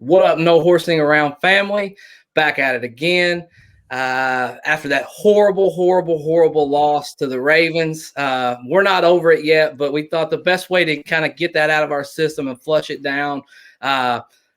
What up, No Horsing Around family? Back at it again. After that horrible loss to the Ravens. We're not over it yet, but we thought the best way to kind of get that out of our system and flush it down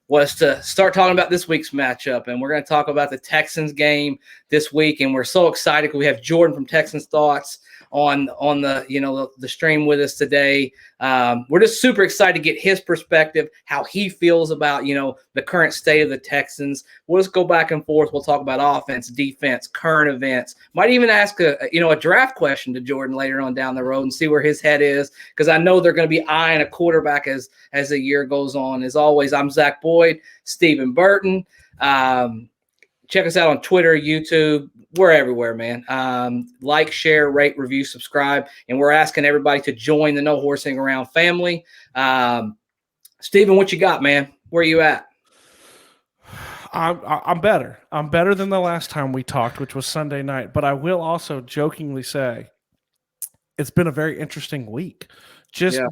was to start talking about this week's matchup. And we're going to talk about the Texans game this week. And we're so excited. We have Jordan from Texans Thoughts on the stream with us today. We're just super excited to get his perspective, how he feels about, the current state of the Texans. We'll just go back and forth. We'll talk about offense, defense, current events. Might even ask a draft question to Jordan later on down the road and see where his head is, because I know they're going to be eyeing a quarterback as the year goes on. As always, I'm Zach Boyd, Stephen Burton. Check us out on Twitter, YouTube. We're everywhere, man. Like, share, rate, review, subscribe. And we're asking everybody to join the No Horsing Around family. Stephen, what you got, man? Where you at? I'm better. I'm better than the last time we talked, which was Sunday night. But I will also jokingly say it's been a very interesting week.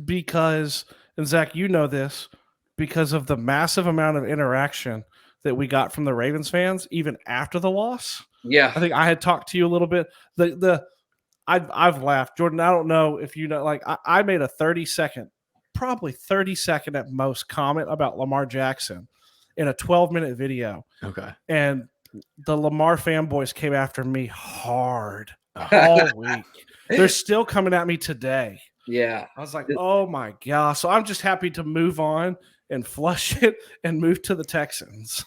Because, and Zach, you know this, because of the massive amount of interaction that we got from the Ravens fans, even after the loss. Yeah. I think I had talked to you a little bit. I've laughed. Jordan, I don't know if you know, I made a 30-second, probably 30-second at most comment about Lamar Jackson in a 12-minute video. Okay. And the Lamar fanboys came after me hard all week. They're still coming at me today. Yeah. I was like, oh my gosh. So I'm just happy to move on and flush it and move to the Texans.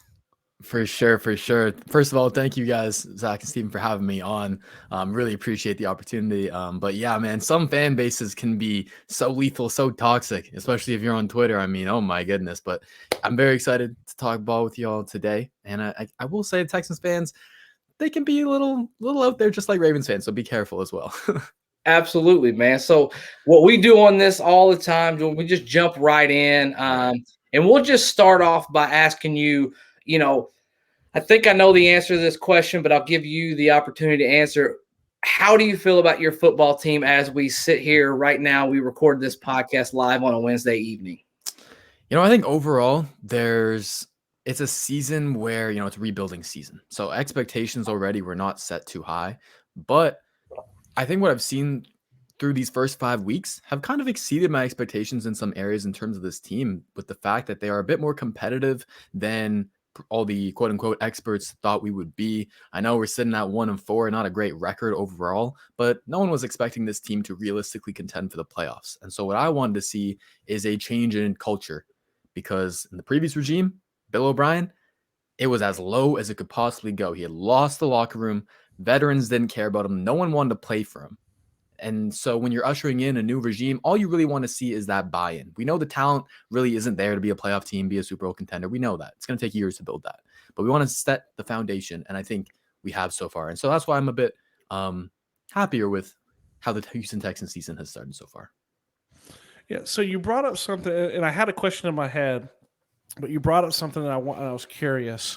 For sure. First of all, thank you guys, Zach and Stephen, for having me on. Really appreciate the opportunity. But yeah, man, some fan bases can be so lethal, so toxic, especially if you're on Twitter. I mean, oh my goodness. But I'm very excited to talk ball with you all today. And I will say, Texans fans, they can be a little out there, just like Ravens fans. So be careful as well. Absolutely, man. So what we do on this all the time, we just jump right in. And we'll just start off by asking you, I think I know the answer to this question, but I'll give you the opportunity to answer. How do you feel about your football team as we sit here right now? We record this podcast live on a Wednesday evening. I think overall it's a season where, it's a rebuilding season. So expectations already were not set too high, but I think what I've seen through these first 5 weeks have kind of exceeded my expectations in some areas in terms of this team, with the fact that they are a bit more competitive than all the quote unquote experts thought we would be. I know we're sitting at 1-4, not a great record overall, but no one was expecting this team to realistically contend for the playoffs. And so what I wanted to see is a change in culture, because in the previous regime, Bill O'Brien, it was as low as it could possibly go. He had lost the locker room. Veterans didn't care about him. No one wanted to play for him. And so when you're ushering in a new regime, all you really want to see is that buy-in. We know the talent really isn't there to be a playoff team, be a Super Bowl contender. We know that. It's going to take years to build that. But we want to set the foundation, and I think we have so far. And so that's why I'm a bit happier with how the Houston Texans season has started so far. Yeah, so you brought up something, and I had a question in my head, but you brought up something that I was curious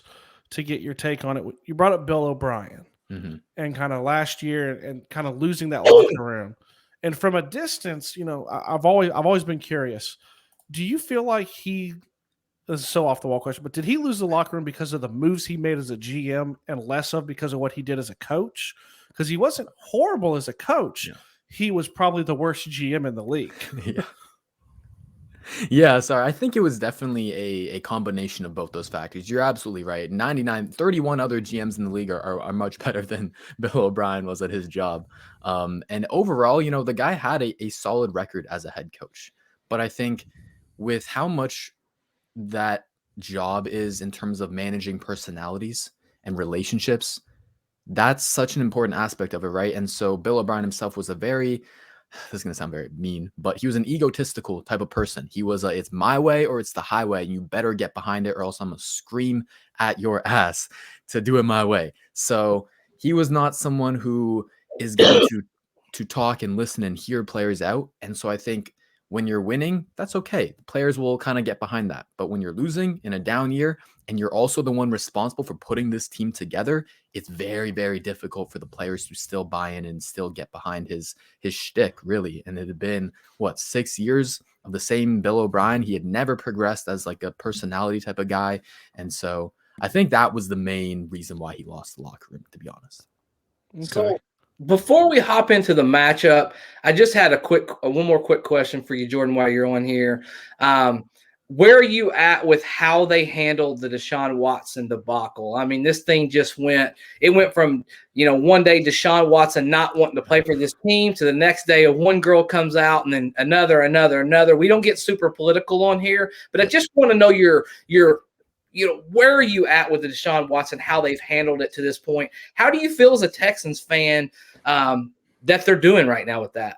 to get your take on it. You brought up Bill O'Brien. Mm-hmm. And kind of last year and kind of losing that locker room. And from a distance, I've always been curious. Do you feel like this is so off the wall question, but did he lose the locker room because of the moves he made as a GM and less of because of what he did as a coach? Because he wasn't horrible as a coach. Yeah. He was probably the worst GM in the league. Yeah, sorry. I think it was definitely a combination of both those factors. You're absolutely right. 31 other GMs in the league are much better than Bill O'Brien was at his job. And overall, the guy had a solid record as a head coach. But I think with how much that job is in terms of managing personalities and relationships, that's such an important aspect of it, right? And so Bill O'Brien himself was this is going to sound very mean, but he was an egotistical type of person. He was it's my way or it's the highway, and you better get behind it or else I'm going to scream at your ass to do it my way. So he was not someone who is going to talk and listen and hear players out. And so I think when you're winning, that's okay. The players will kind of get behind that. But when you're losing in a down year and you're also the one responsible for putting this team together, it's very, very difficult for the players to still buy in and still get behind his shtick, really. And it had been, 6 years of the same Bill O'Brien. He had never progressed as like a personality type of guy. And so I think that was the main reason why he lost the locker room, to be honest. Okay. So before we hop into the matchup, I just had one more quick question for you, Jordan, while you're on here. Where are you at with how they handled the Deshaun Watson debacle? I mean, this thing went from, one day Deshaun Watson not wanting to play for this team to the next day one girl comes out and then another. We don't get super political on here, but I just want to know where are you at with the Deshaun Watson, how they've handled it to this point? How do you feel as a Texans fan that they're doing right now with that?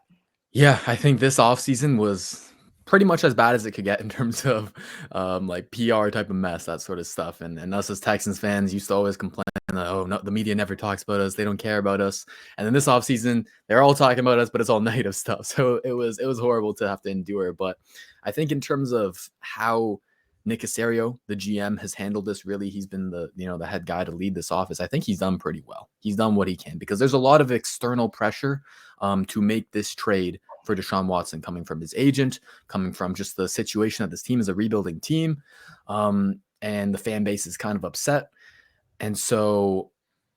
Yeah, I think this offseason was pretty much as bad as it could get in terms of like PR type of mess, that sort of stuff. And us as Texans fans used to always complain that, oh, no, the media never talks about us. They don't care about us. And then this offseason, they're all talking about us, but it's all negative stuff. So it was horrible to have to endure. But I think in terms of how Nick Caserio, the GM, has handled this, really, he's been the head guy to lead this office. I think he's done pretty well. He's done what he can because there's a lot of external pressure to make this trade for Deshaun Watson, coming from his agent, coming from just the situation that this team is a rebuilding team, and the fan base is kind of upset. And so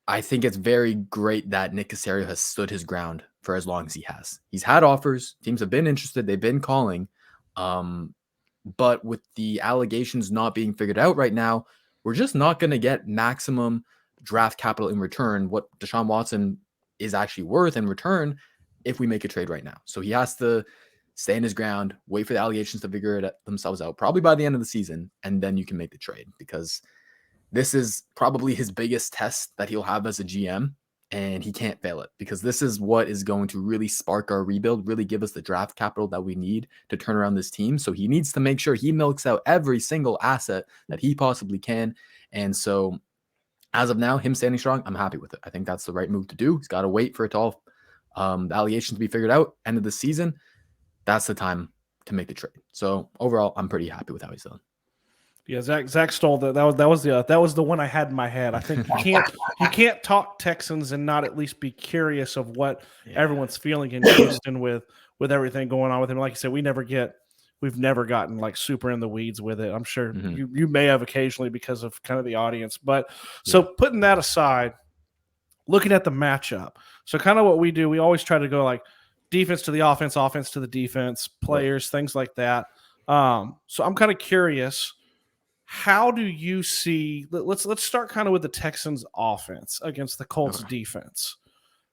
I think it's very great that Nick Caserio has stood his ground for as long as he has. He's had offers. Teams have been interested. They've been calling. But with the allegations not being figured out right now, we're just not going to get maximum draft capital in return, what Deshaun Watson is actually worth in return, if we make a trade right now. So he has to stand his ground, wait for the allegations to figure themselves out, probably by the end of the season, and then you can make the trade, because this is probably his biggest test that he'll have as a GM, and he can't fail it, because this is what is going to really spark our rebuild, really give us the draft capital that we need to turn around this team. So he needs to make sure he milks out every single asset that he possibly can. And so as of now, him standing strong, I'm happy with it. I think that's the right move to do. He's got to wait for it all, the allegations to be figured out. End of the season, that's the time to make the trade. So overall, I'm pretty happy with how he's done. Yeah, Zach stole that. That was the one I had in my head. I think you can't talk Texans and not at least be curious of what everyone's feeling in Houston with everything going on with him. Like you said, we've never gotten like super in the weeds with it. I'm sure you may have occasionally because of kind of the audience. But so putting that aside, looking at the matchup. So kind of what we do, we always try to go like defense to the offense, offense to the defense, players, things like that. So I'm kind of curious. How do you see? Let's start kind of with the Texans' offense against the Colts' defense.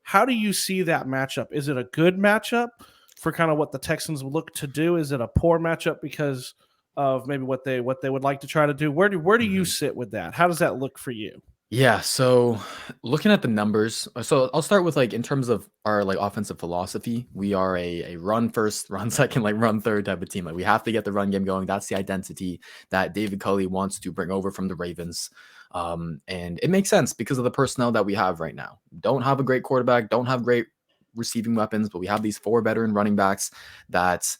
How do you see that matchup? Is it a good matchup for kind of what the Texans look to do? Is it a poor matchup because of maybe what they would like to try to do? Where do you sit with that? How does that look for you? Yeah, so looking at the numbers, so I'll start with like in terms of our like offensive philosophy, we are a run first, run second, like run third type of team. Like we have to get the run game going. That's the identity that David Culley wants to bring over from the Ravens. And it makes sense because of the personnel that we have right now. Don't have a great quarterback, don't have great receiving weapons, but we have these 4 veteran running backs that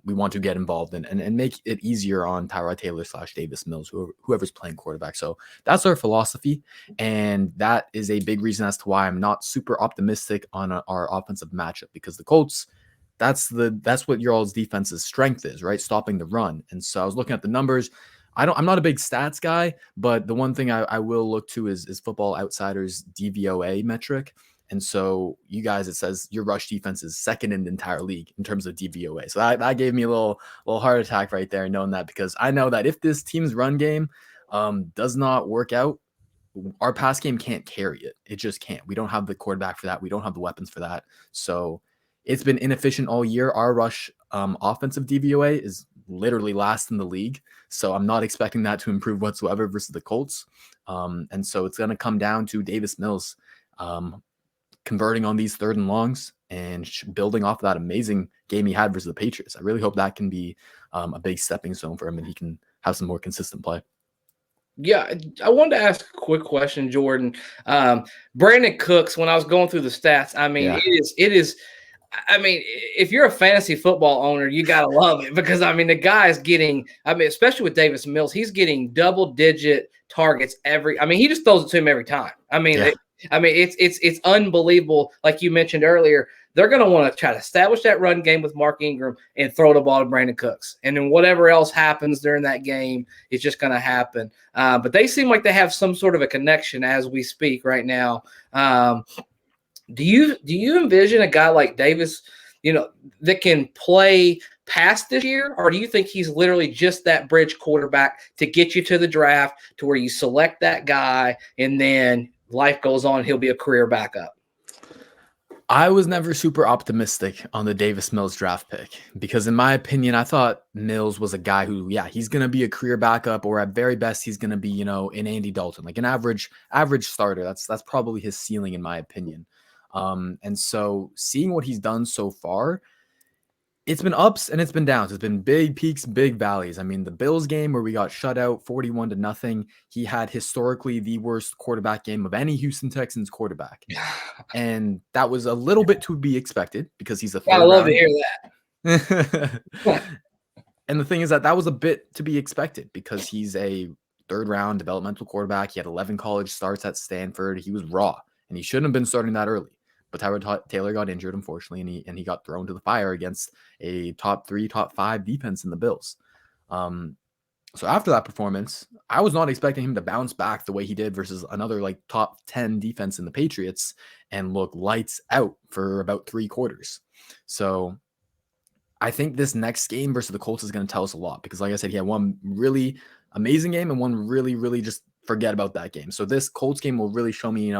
we want to get involved in and make it easier on Tyrod Taylor / Davis Mills, whoever's playing quarterback. So that's our philosophy. And that is a big reason as to why I'm not super optimistic on our offensive matchup, because the Colts, that's what your all's defense's strength is, right? Stopping the run. And so I was looking at the numbers. I'm not a big stats guy, but the one thing I will look to is Football Outsiders DVOA metric. And so you guys, it says your rush defense is second in the entire league in terms of DVOA. So that gave me a little heart attack right there, knowing that, because I know that if this team's run game does not work out, our pass game can't carry it. It just can't. We don't have the quarterback for that. We don't have the weapons for that. So it's been inefficient all year. Our rush offensive DVOA is literally last in the league. So I'm not expecting that to improve whatsoever versus the Colts. And so it's going to come down to Davis Mills converting on these 3rd and longs and building off of that amazing game he had versus the Patriots. I really hope that can be a big stepping stone for him and he can have some more consistent play. Yeah, I wanted to ask a quick question, Jordan. Brandon Cooks, when I was going through the stats, I mean, it is. I mean, if you're a fantasy football owner, you got to love it, because, I mean, the guy is getting, I mean, especially with Davis Mills, he's getting double-digit targets he just throws it to him every time. I mean, it's unbelievable. Like you mentioned earlier, they're going to want to try to establish that run game with Mark Ingram and throw the ball to Brandon Cooks. And then whatever else happens during that game is just going to happen. But they seem like they have some sort of a connection as we speak right now. Do you envision a guy like Davis, that can play past this year, or do you think he's literally just that bridge quarterback to get you to the draft to where you select that guy and then life goes on, he'll be a career backup? I was never super optimistic on the Davis Mills draft pick because, in my opinion, I thought Mills was a guy who, he's going to be a career backup, or at very best, he's going to be, an Andy Dalton, like an average starter. That's probably his ceiling, in my opinion. And so seeing what he's done so far, it's been ups and it's been downs. It's been big peaks, big valleys. I mean, the Bills game where we got shut out 41-0, he had historically the worst quarterback game of any Houston Texans quarterback. And that was a little bit to be expected because he's a third I love round. to hear that. And the thing is that was a bit to be expected because he's a third round developmental quarterback. He had 11 college starts at Stanford. He was raw and he shouldn't have been starting that early. But Tyrod Taylor got injured, unfortunately, and he got thrown to the fire against a top 3, top 5 defense in the Bills. So after that performance, I was not expecting him to bounce back the way he did versus another like top 10 defense in the Patriots and look lights out for about 3 quarters. So I think this next game versus the Colts is going to tell us a lot because, like I said, he had one really amazing game and one really, really just forget about that game. So this Colts game will really show me,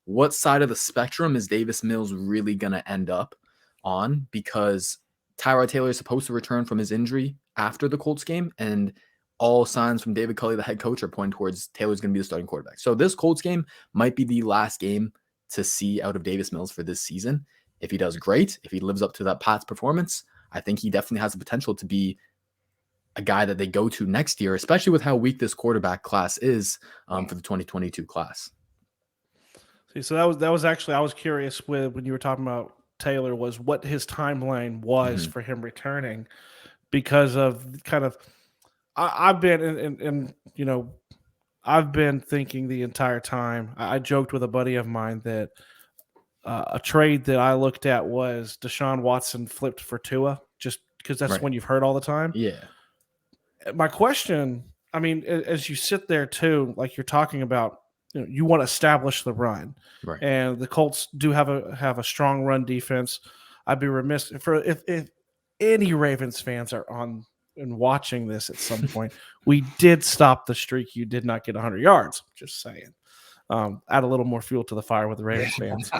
what side of the spectrum is Davis Mills really going to end up on, because Tyrod Taylor is supposed to return from his injury after the Colts game, and all signs from David Culley, the head coach, are pointing towards Taylor's going to be the starting quarterback. So this Colts game might be the last game to see out of Davis Mills for this season. If he does great, if he lives up to that Pats performance, I think he definitely has the potential to be a guy that they go to next year, especially with how weak this quarterback class is for the 2022 class. So that was actually, I was curious when you were talking about Taylor, was what his timeline was for him returning, because of kind of I've been and I've been thinking the entire time. I joked with a buddy of mine that a trade that I looked at was Deshaun Watson flipped for Tua, just because that's when you've heard all the time. Yeah. My question, I mean, as you sit there too, like you're talking about, you want to establish the run, right? And the Colts do have a strong run defense. I'd be remiss if any Ravens fans are on and watching this at some point. We did stop the streak. You did not get 100 yards. Just saying. Add a little more fuel to the fire with the Ravens fans,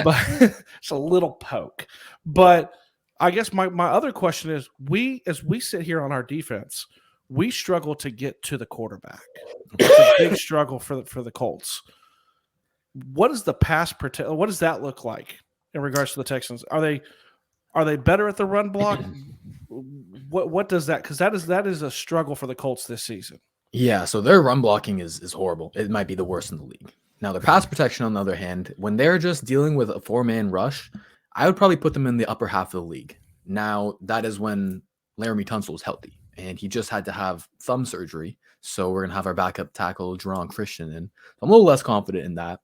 but it's a little poke. But I guess my other question is, as we sit here on our defense, we struggle to get to the quarterback. It's a big struggle for the Colts. What is the pass protect? What does that look like in regards to the Texans? Are they better at the run block? What does that? Because that is a struggle for the Colts this season. Yeah, so their run blocking is horrible. It might be the worst in the league. Now their pass protection, on the other hand, when they're just dealing with a 4-man rush, I would probably put them in the upper half of the league. Now that is when Laramie Tunsil is healthy. And he just had to have thumb surgery. So we're going to have our backup tackle, Jerron Christian. And I'm a little less confident in that.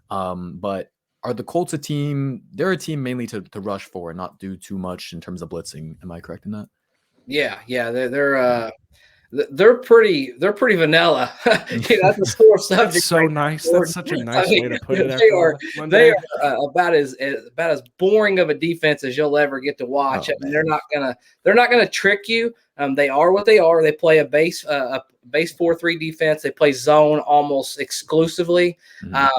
But are the Colts a team? They're a team mainly to rush for and not do too much in terms of blitzing. Am I correct in that? Yeah. They're pretty vanilla. That's a sore subject. That's so nice. That's such a nice way to put it. They are about as boring of a defense as you'll ever get to watch. I mean, they're not gonna trick you. They are what they are. They play a base 4-3 defense. They play zone almost exclusively.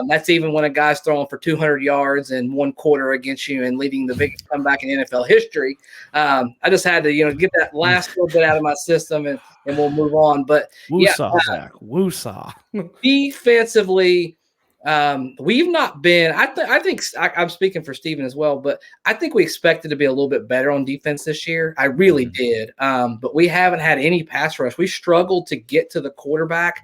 That's even when a guy's throwing for 200 yards in 1 quarter against you and leading the biggest comeback in NFL history. I just had to get that last little bit out of my system and we'll move on. But Zach. Woosah. Defensively, we've not been. I think I'm speaking for Steven as well, but I think we expected to be a little bit better on defense this year. I really did, but we haven't had any pass rush. We struggled to get to the quarterback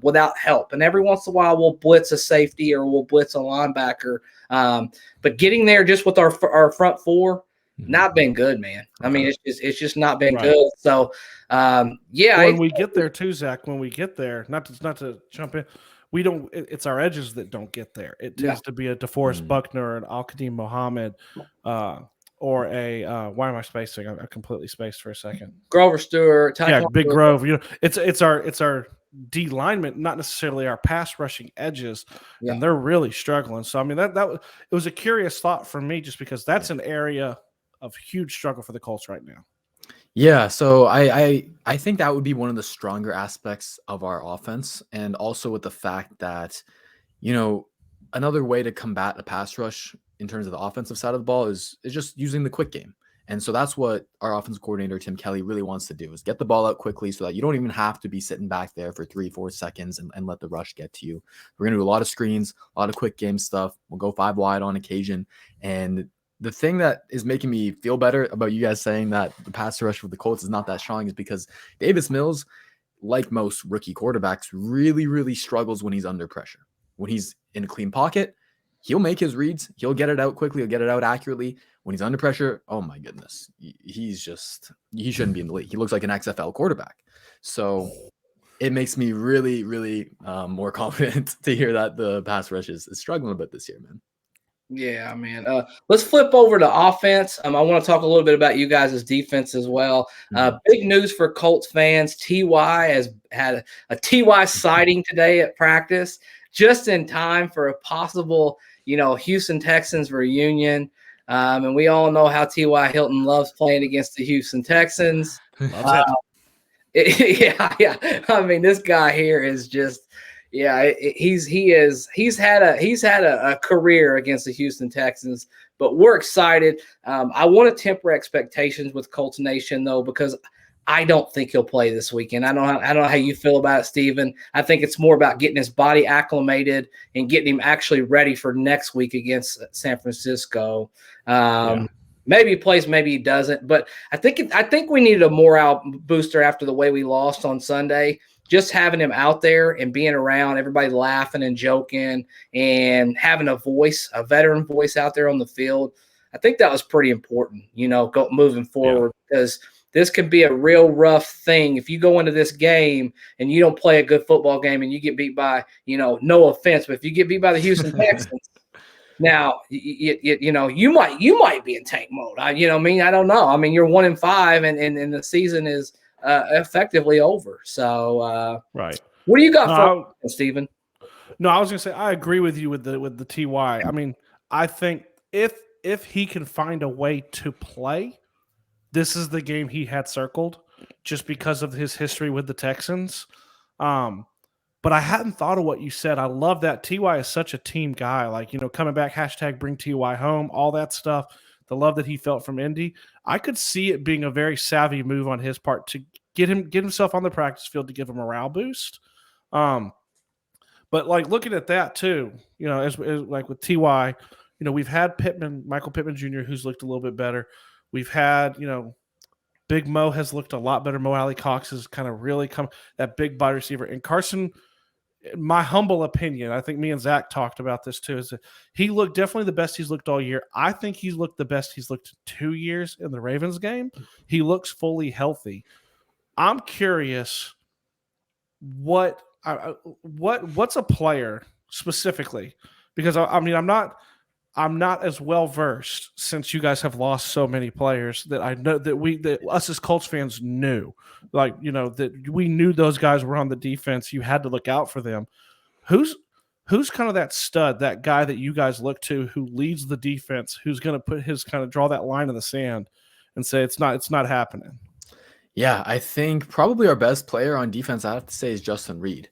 without help, and every once in a while we'll blitz a safety or we'll blitz a linebacker. But getting there just with our front four, not been good, man. I mean, it's just not been good. So, when we get there too, Zach, when we get there, not to jump in, we don't. It's our edges that don't get there. It tends to be a DeForest Buckner, an Al-Qadim Mohammed, or a why am I spacing? I completely spaced for a second. Grover Stewart, Big Grove. It's our D linemen, not necessarily our pass rushing edges, and they're really struggling. So I mean that it was a curious thought for me, just because that's an area of huge struggle for the Colts right now. Yeah, so I think that would be one of the stronger aspects of our offense, and also with the fact that, another way to combat the pass rush in terms of the offensive side of the ball is just using the quick game. And so that's what our offensive coordinator, Tim Kelly, really wants to do, is get the ball out quickly so that you don't even have to be sitting back there for 3-4 seconds and let the rush get to you. We're going to do a lot of screens, a lot of quick game stuff. We'll go 5 wide on occasion. And the thing that is making me feel better about you guys saying that the pass rush with the Colts is not that strong is because Davis Mills, like most rookie quarterbacks, really, really struggles when he's under pressure. When he's in a clean pocket, he'll make his reads. He'll get it out quickly. He'll get it out accurately. When he's under pressure, oh my goodness, he shouldn't be in the league. He looks like an XFL quarterback. So it makes me really, really more confident to hear that the pass rush is struggling a bit this year, man. Yeah, man. Let's flip over to offense. I want to talk a little bit about you guys' defense as well. Big news for Colts fans. Ty has had a Ty sighting today at practice, just in time for a possible, Houston Texans reunion. And we all know how T.Y. Hilton loves playing against the Houston Texans. Yeah. I mean, this guy here is just, he's had a career against the Houston Texans, but we're excited. I want to temper expectations with Colts Nation though, because I don't think he'll play this weekend. I don't know how you feel about it, Steven. I think it's more about getting his body acclimated and getting him actually ready for next week against San Francisco. Maybe he plays, maybe he doesn't. But I think we needed a morale booster after the way we lost on Sunday. Just having him out there and being around everybody, laughing and joking, and having a veteran voice out there on the field. I think that was pretty important, moving forward, because this could be a real rough thing if you go into this game and you don't play a good football game and you get beat by, no offense, but if you get beat by the Houston Texans, now you might be in tank mode. I don't know. I mean, you're 1-5 and the season is effectively over. So right. What do you got for Steven? No, I was gonna say I agree with you with the TY. I mean, I think if he can find a way to play, this is the game he had circled just because of his history with the Texans. But I hadn't thought of what you said. I love that. TY is such a team guy. Like, coming back, #bring TY home, all that stuff. The love that he felt from Indy. I could see it being a very savvy move on his part to get himself on the practice field to give him a morale boost. But like looking at that too, as like with TY, we've had Michael Pittman Jr., who's looked a little bit better. We've had, Big Mo has looked a lot better. Mo Alley Cox has kind of really come, that big body receiver. And Carson, my humble opinion, I think me and Zach talked about this too, is that he looked definitely the best he's looked all year. I think he's looked the best he's looked 2 years in the Ravens game. He looks fully healthy. I'm curious what's a player specifically, because I'm not as well versed since you guys have lost so many players that I know that us as Colts fans knew, that we knew those guys were on the defense. You had to look out for them. Who's kind of that stud, that guy that you guys look to, who leads the defense, who's going to put his kind of draw that line in the sand and say it's not happening? Yeah, I think probably our best player on defense, I have to say, is Justin Reed.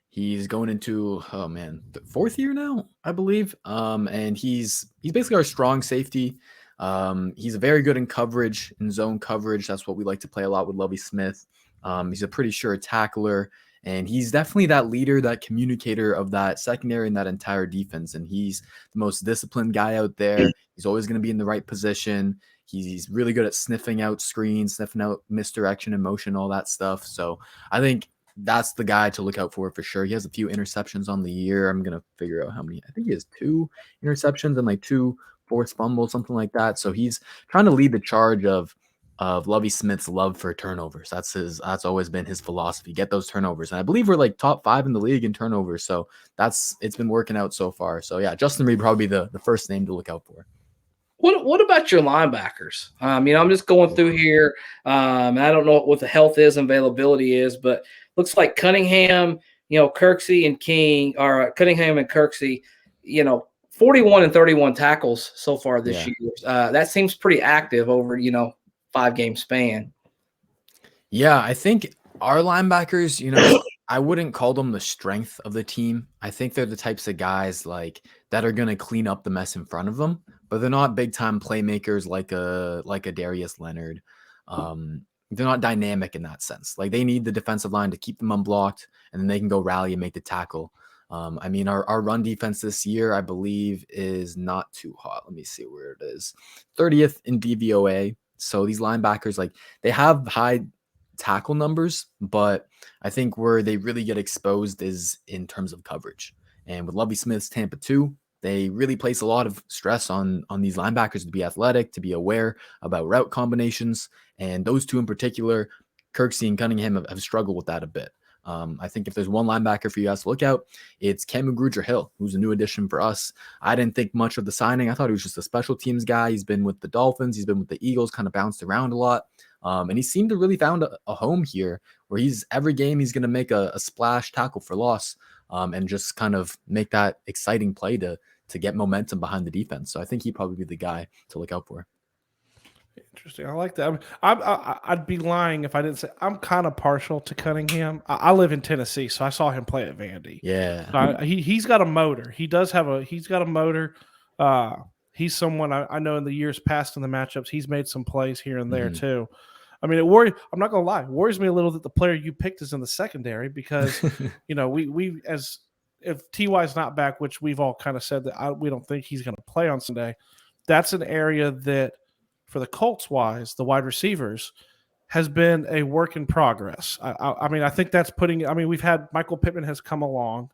He's going into, the 4th year now, I believe. And he's basically our strong safety. He's very good in coverage, in zone coverage. That's what we like to play a lot with Lovie Smith. He's a pretty sure tackler, and he's definitely that leader, that communicator of that secondary and that entire defense. And he's the most disciplined guy out there. He's always going to be in the right position. He's really good at sniffing out screens, sniffing out misdirection and motion, all that stuff. So I think that's the guy to look out for sure. He has a few interceptions on the year. I'm going to figure out how many. I think he has 2 interceptions and like 2 forced fumbles, something like that. So he's trying to lead the charge of of Lovie Smith's love for turnovers. That's always been his philosophy. Get those turnovers. And I believe we're like top 5 in the league in turnovers. So it's been working out so far. So yeah, Justin Reed probably the first name to look out for. What about your linebackers? I'm just going through here. And I don't know what the health is and availability is, but looks like Cunningham, Kirksey and King, or Cunningham and Kirksey, 41 and 31 tackles so far this year. That seems pretty active over, 5-game span. Yeah, I think our linebackers, I wouldn't call them the strength of the team. I think they're the types of guys like that are going to clean up the mess in front of them, but they're not big time playmakers like a Darius Leonard. They're not dynamic in that sense. Like they need the defensive line to keep them unblocked, and then they can go rally and make the tackle. Our run defense this year, I believe, is not too hot. Let me see where it is. 30th in DVOA. So these linebackers, like they have high tackle numbers, but I think where they really get exposed is in terms of coverage. And with Lovie Smith's Tampa 2, they really place a lot of stress on these linebackers to be athletic, to be aware about route combinations. And those two in particular, Kirksey and Cunningham, have struggled with that a bit. I think if there's one linebacker for you guys to look out, it's Cameron Grugier-Hill, who's a new addition for us. I didn't think much of the signing. I thought he was just a special teams guy. He's been with the Dolphins. He's been with the Eagles, kind of bounced around a lot. And he seemed to really found a home here where every game he's going to make a splash tackle for loss and just kind of make that exciting play to get momentum behind the defense. So I think he'd probably be the guy to look out for. Interesting. I like that. I'd be lying if I didn't say I'm kind of partial to Cunningham. I live in Tennessee, so I saw him play at Vandy. Yeah. He's got a motor. He's got a motor. He's someone I know in the years past in the matchups, he's made some plays here and there too. I mean, I'm not gonna lie, it worries me a little that the player you picked is in the secondary because we as if TY's not back, which we've all kind of said that we don't think he's going to play on Sunday. That's an area that for the Colts wise, the wide receivers has been a work in progress. I think that's we've had Michael Pittman has come along.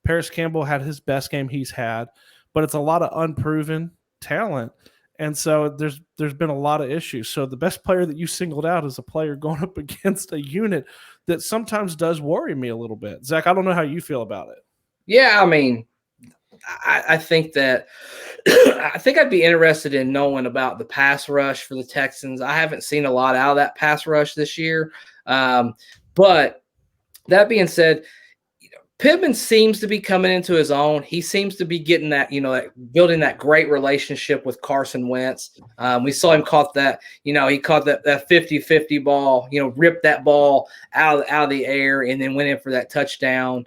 Paris Campbell had his best game he's had, but it's a lot of unproven talent. And so there's been a lot of issues. So the best player that you singled out is a player going up against a unit that sometimes does worry me a little bit. Zach, I don't know how you feel about it. Yeah, I think that I think I'd be interested in knowing about the pass rush for the Texans. I haven't seen a lot out of that pass rush this year. But that being said, Pittman seems to be coming into his own. He seems to be getting that, building that great relationship with Carson Wentz. We saw him caught that, he caught that 50-50 ball, ripped that ball out of the air and then went in for that touchdown.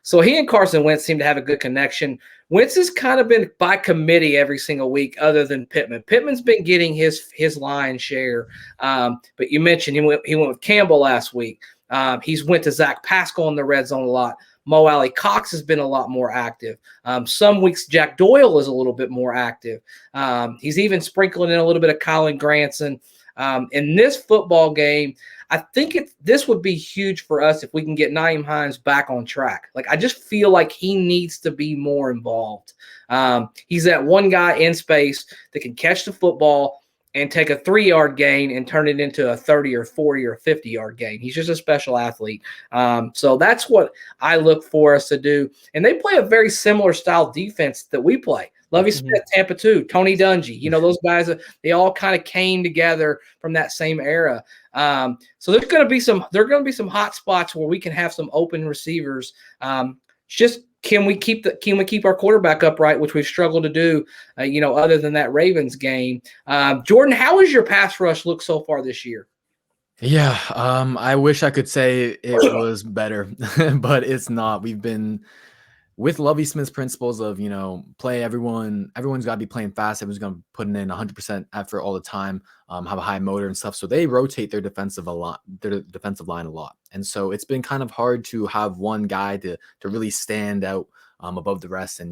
So he and Carson Wentz seem to have a good connection. Wentz has kind of been by committee every single week other than Pittman. Pittman's been getting his lion's share. But you mentioned he went with Campbell last week. He's went to Zach Pascal in the red zone a lot. Mo Alley Cox has been a lot more active. Some weeks Jack Doyle is a little bit more active. He's even sprinkling in a little bit of Colin Granson. In this football game, I think this would be huge for us if we can get Nyheim Hines back on track. Like, I just feel like he needs to be more involved. He's that one guy in space that can catch the football and take a 3-yard gain and turn it into a 30 or 40 or 50-yard gain. He's just a special athlete. So that's what I look for us to do. And they play a very similar style defense that we play. Lovie Smith, Tampa 2, Tony Dungy. Those guys, they all kind of came together from that same era. So there's going to be some hot spots where we can have some open receivers. Just can we keep our quarterback upright, which we've struggled to do, other than that Ravens game. Jordan, how has your pass rush looked so far this year? Yeah, I wish I could say it was better, but it's not. We've been with Lovie Smith's principles of, play everyone's got to be playing fast. Everyone's going to put in 100% effort all the time, have a high motor and stuff. So they rotate their defensive line a lot. And so it's been kind of hard to have one guy to really stand out above the rest and,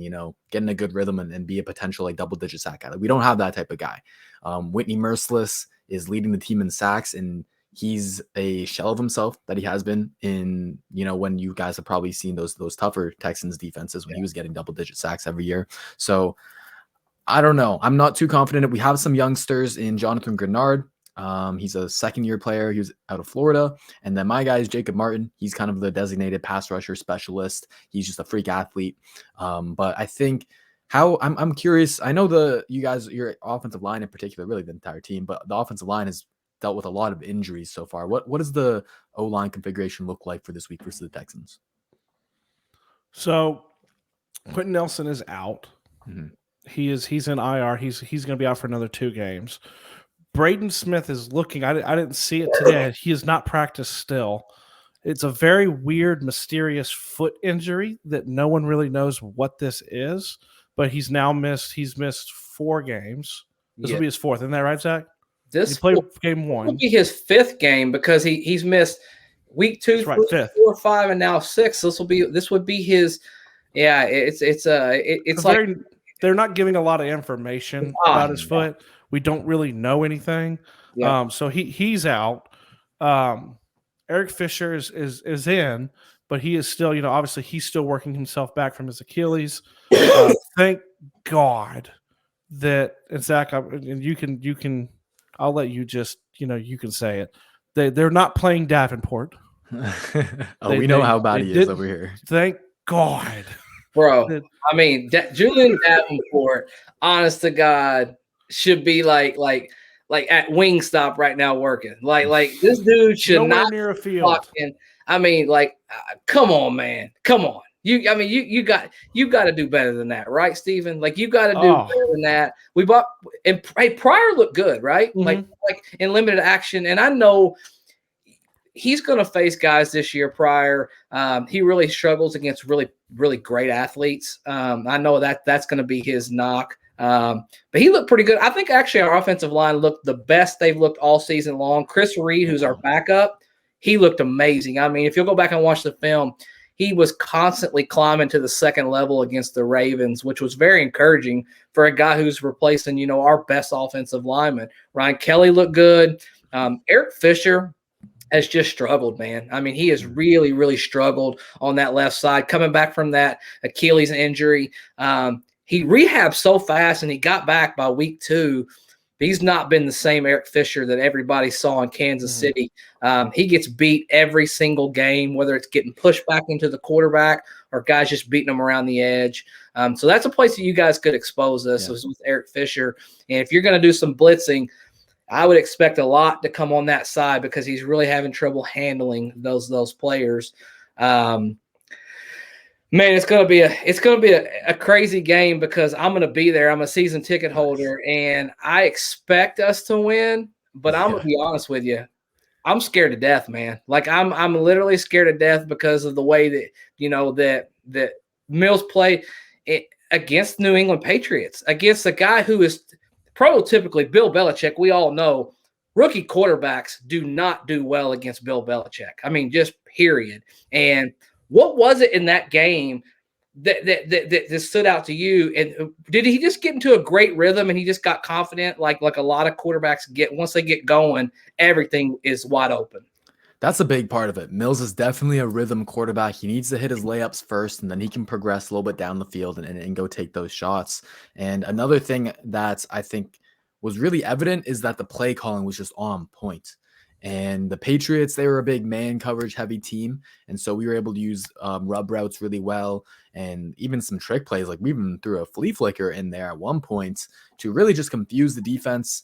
get in a good rhythm and be a potential like double-digit sack guy. Like, we don't have that type of guy. Whitney Merciless is leading the team in sacks, and he's a shell of himself that he has been in, when you guys have probably seen those tougher Texans defenses when he was getting double-digit sacks every year. So I don't know. I'm not too confident. We have some youngsters in Jonathan Grenard He's a second-year player. He was out of Florida. And then my guy is Jacob Martin. He's kind of the designated pass rusher specialist. He's just a freak athlete. But I think I'm curious. I know your offensive line in particular, really the entire team, but the offensive line has dealt with a lot of injuries so far. What does the O-line configuration look like for this week versus the Texans? So Quentin Nelson is out. Mm-hmm. He's in IR. He's going to be out for another 2 games. Braden Smith is looking. I didn't see it today. He has not practiced still. It's a very weird, mysterious foot injury that no one really knows what this is. But he's missed 4 games. This will be his 4th. Isn't that right, Zach? He played game 1. This will be his 5th game because he's missed week 2, 3, 4, 5, and now 6. This would be his. Yeah, it's like they're not giving a lot of information about his foot. We don't really know anything. Yeah. So he's out. Eric Fisher is in, but he is still, obviously he's still working himself back from his Achilles. Thank God that, and Zach, and you can, I'll let you just, you can say it. They're not playing Davenport. We know how bad he is over here. Thank God. Bro, I mean, Julian Davenport, honest to God, should be like at Wingstop right now working. Like this dude should not near a field. I mean, come on, man, come on. You got to do better than that, right, Steven? Like you got to do better than that. We bought and Pryor looked good, right? Mm-hmm. Like in limited action, and I know he's going to face guys this year. Pryor, he really struggles against really, really great athletes. I know that's going to be his knock. But he looked pretty good. I think actually our offensive line looked the best they've looked all season long. Chris Reed, who's our backup, he looked amazing. I mean, if you'll go back and watch the film, he was constantly climbing to the second level against the Ravens, which was very encouraging for a guy who's replacing, our best offensive lineman. Ryan Kelly looked good. Eric Fisher has just struggled, man. I mean, he has really, really struggled on that left side, coming back from that Achilles injury. He rehabbed so fast and he got back by week 2. He's not been the same Eric Fisher that everybody saw in Kansas City. He gets beat every single game, whether it's getting pushed back into the quarterback or guys just beating him around the edge. So that's a place that you guys could expose us with Eric Fisher. And if you're going to do some blitzing, I would expect a lot to come on that side because he's really having trouble handling those players. Man, it's gonna be a crazy game because I'm gonna be there. I'm a season ticket holder, and I expect us to win. But I'm gonna be honest with you, I'm scared to death, man. Like I'm literally scared to death because of the way that that Mills play against New England Patriots, against a guy who is prototypically Bill Belichick. We all know rookie quarterbacks do not do well against Bill Belichick. I mean, just period. And what was it in that game that stood out to you? And did he just get into a great rhythm and he just got confident like a lot of quarterbacks get? Once they get going, everything is wide open. That's a big part of it. Mills is definitely a rhythm quarterback. He needs to hit his layups first, and then he can progress a little bit down the field and go take those shots. And another thing that I think was really evident is that the play calling was just on point. And the Patriots, they were a big man coverage heavy team. And so we were able to use rub routes really well and even some trick plays. Like we even threw a flea flicker in there at one point to really just confuse the defense,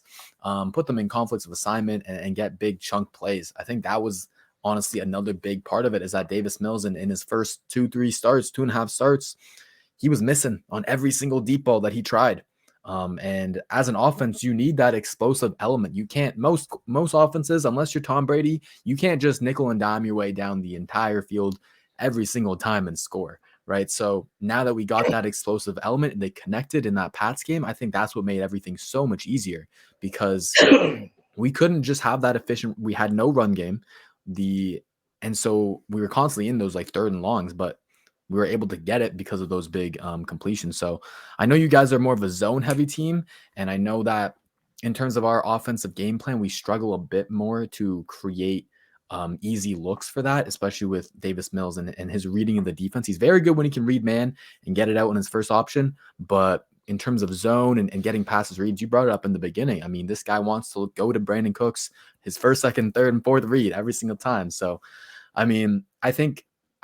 put them in conflicts of assignment and get big chunk plays. I think that was honestly another big part of it is that Davis Mills in his first 2.5 starts, he was missing on every single deep ball that he tried. And as an offense, you need that explosive element. You can't, most offenses, unless you're Tom Brady, you can't just nickel and dime your way down the entire field every single time and score, right? So now that we got that explosive element and they connected in that Pats game, I think that's what made everything so much easier because we couldn't just have that efficient. We had no run game. And so we were constantly in those like 3rd and longs, but we were able to get it because of those big completions. So I know you guys are more of a zone heavy team. And I know that in terms of our offensive game plan, we struggle a bit more to create easy looks for that, especially with Davis Mills and his reading of the defense. He's very good when he can read man and get it out in his first option. But in terms of zone and getting passes reads, you brought it up in the beginning. I mean, this guy wants to go to Brandon Cooks, his first, second, third, and fourth read every single time. So, I mean, I